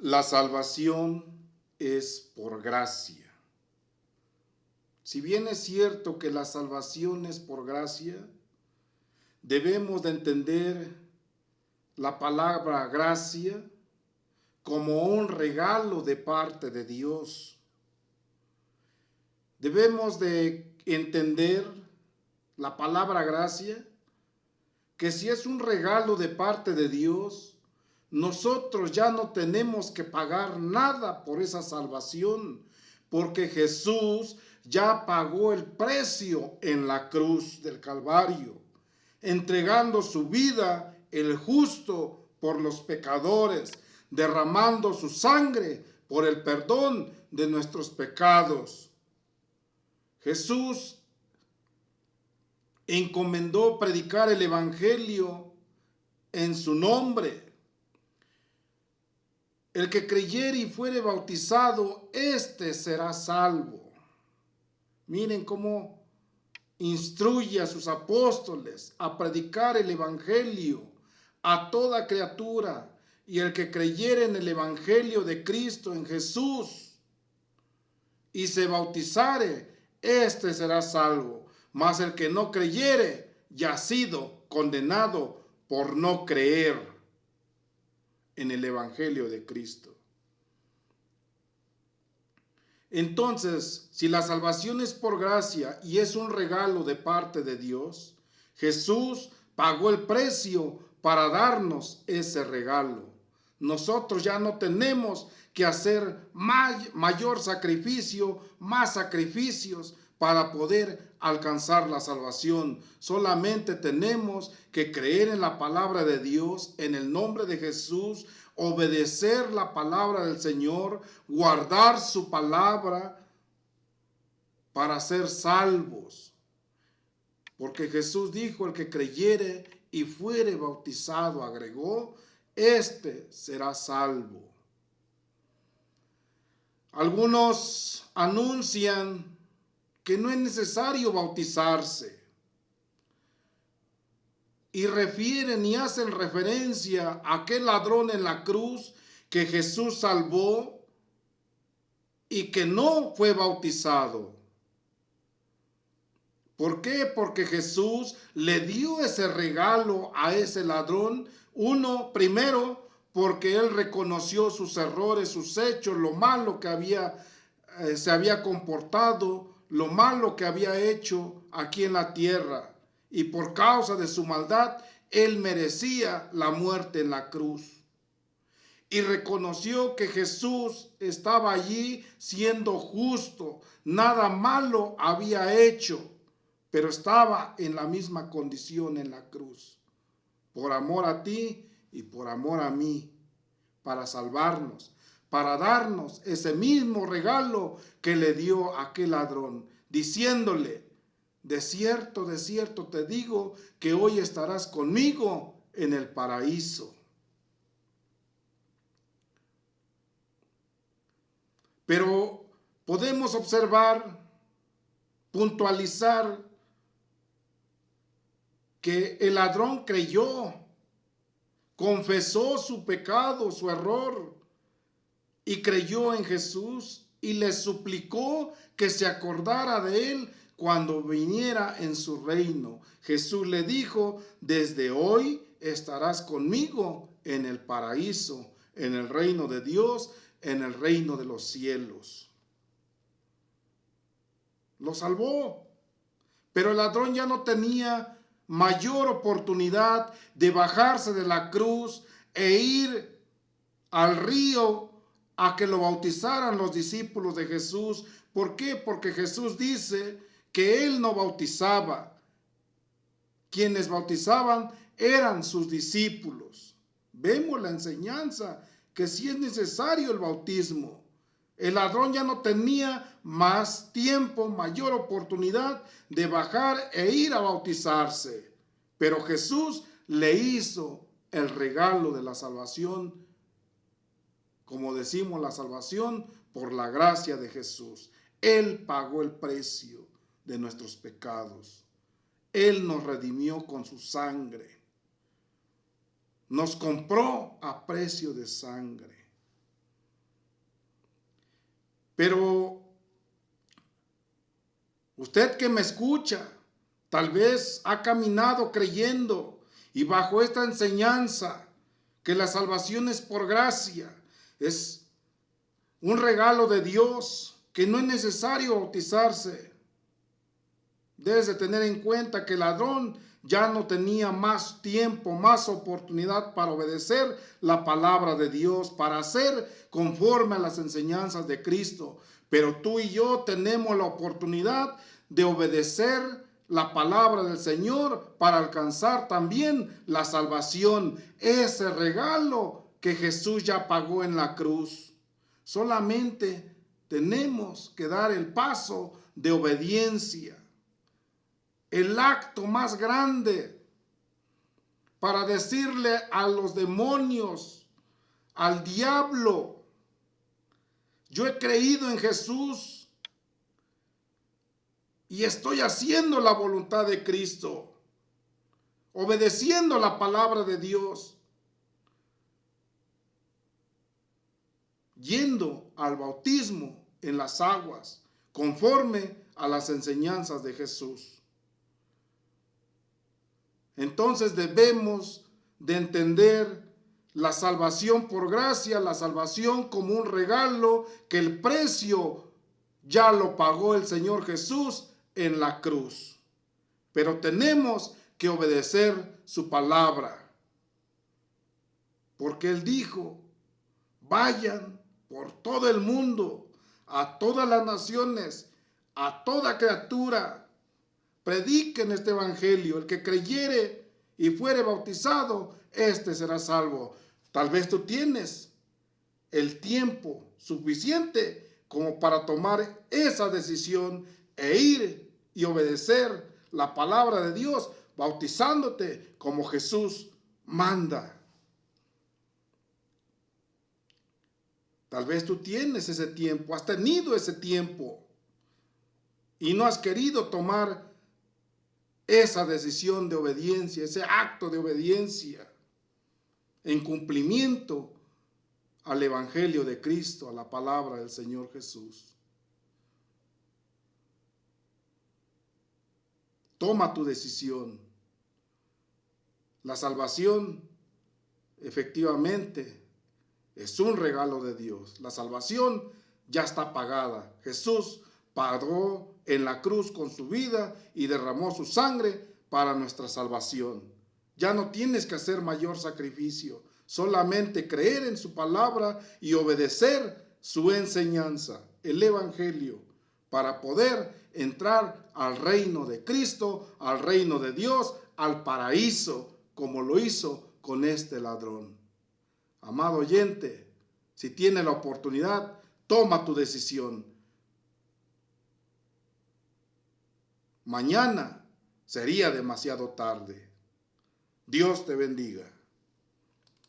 La salvación es por gracia. Si bien es cierto que la salvación es por gracia, debemos de entender la palabra gracia como un regalo de parte de Dios. Debemos de entender la palabra gracia, que si es un regalo de parte de Dios, nosotros ya no tenemos que pagar nada por esa salvación, porque Jesús ya pagó el precio en la cruz del Calvario, entregando su vida, el justo, por los pecadores, derramando su sangre por el perdón de nuestros pecados. Jesús encomendó predicar el evangelio en su nombre. El que creyere y fuere bautizado, éste será salvo. Miren cómo instruye a sus apóstoles a predicar el evangelio a toda criatura. Y el que creyere en el evangelio de Cristo, en Jesús, y se bautizare, éste será salvo. Mas el que no creyere, ya ha sido condenado por no creer en el evangelio de Cristo. Entonces, si la salvación es por gracia y es un regalo de parte de Dios, Jesús pagó el precio para darnos ese regalo. Nosotros ya no tenemos que hacer mayor sacrificio, más sacrificios para poder alcanzar la salvación. Solamente tenemos que creer en la palabra de Dios, en el nombre de Jesús, obedecer la palabra del Señor, guardar su palabra para ser salvos. Porque Jesús dijo, el que creyere y fuere bautizado, agregó, este será salvo. Algunos anuncian que no es necesario bautizarse y refieren y hacen referencia a aquel ladrón en la cruz que Jesús salvó y que no fue bautizado. ¿Por qué? Porque Jesús le dio ese regalo a ese ladrón. Primero, porque él reconoció sus errores, sus hechos, lo malo que se había comportado, lo malo que había hecho aquí en la tierra. Y por causa de su maldad, él merecía la muerte en la cruz. Y reconoció que Jesús estaba allí siendo justo, nada malo había hecho, pero estaba en la misma condición en la cruz, por amor a ti y por amor a mí, para salvarnos, para darnos ese mismo regalo que le dio a aquel ladrón, diciéndole, de cierto te digo que hoy estarás conmigo en el paraíso. Pero podemos observar, puntualizar, que el ladrón creyó, confesó su pecado, su error, y creyó en Jesús y le suplicó que se acordara de él cuando viniera en su reino. Jesús le dijo, desde hoy estarás conmigo en el paraíso, en el reino de Dios, en el reino de los cielos. Lo salvó, pero el ladrón ya no tenía mayor oportunidad de bajarse de la cruz e ir al río a que lo bautizaran los discípulos de Jesús. ¿Por qué? Porque Jesús dice que él no bautizaba. Quienes bautizaban eran sus discípulos. Vemos la enseñanza que sí es necesario el bautismo. El ladrón ya no tenía más tiempo, mayor oportunidad de bajar e ir a bautizarse. Pero Jesús le hizo el regalo de la salvación. Como decimos, la salvación por la gracia de Jesús. Él pagó el precio de nuestros pecados. Él nos redimió con su sangre. Nos compró a precio de sangre. Pero usted que me escucha, tal vez ha caminado creyendo y bajo esta enseñanza que la salvación es por gracia, es un regalo de Dios, que no es necesario bautizarse. Debes de tener en cuenta que el ladrón ya no tenía más tiempo, más oportunidad para obedecer la palabra de Dios, para hacer conforme a las enseñanzas de Cristo. Pero tú y yo tenemos la oportunidad de obedecer la palabra del Señor para alcanzar también la salvación, ese regalo que Jesús ya pagó en la cruz. Solamente tenemos que dar el paso de obediencia. El acto más grande para decirle a los demonios, al diablo: yo he creído en Jesús y estoy haciendo la voluntad de Cristo, obedeciendo la palabra de Dios, yendo al bautismo en las aguas, conforme a las enseñanzas de Jesús. Entonces debemos de entender la salvación por gracia, la salvación como un regalo que el precio ya lo pagó el Señor Jesús en la cruz. Pero tenemos que obedecer su palabra, porque Él dijo: vayan por todo el mundo, a todas las naciones, a toda criatura, prediquen este evangelio. El que creyere y fuere bautizado, este será salvo. Tal vez tú tienes el tiempo suficiente como para tomar esa decisión e ir y obedecer la palabra de Dios, bautizándote como Jesús manda. Tal vez tú tienes ese tiempo, has tenido ese tiempo y no has querido tomar esa decisión de obediencia, ese acto de obediencia en cumplimiento al Evangelio de Cristo, a la palabra del Señor Jesús. Toma tu decisión. La salvación, efectivamente, es un regalo de Dios. La salvación ya está pagada. Jesús pagó en la cruz con su vida y derramó su sangre para nuestra salvación. Ya no tienes que hacer mayor sacrificio, solamente creer en su palabra y obedecer su enseñanza, el Evangelio, para poder entrar al reino de Cristo, al reino de Dios, al paraíso, como lo hizo con este ladrón. Amado oyente, si tienes la oportunidad, toma tu decisión. Mañana sería demasiado tarde. Dios te bendiga.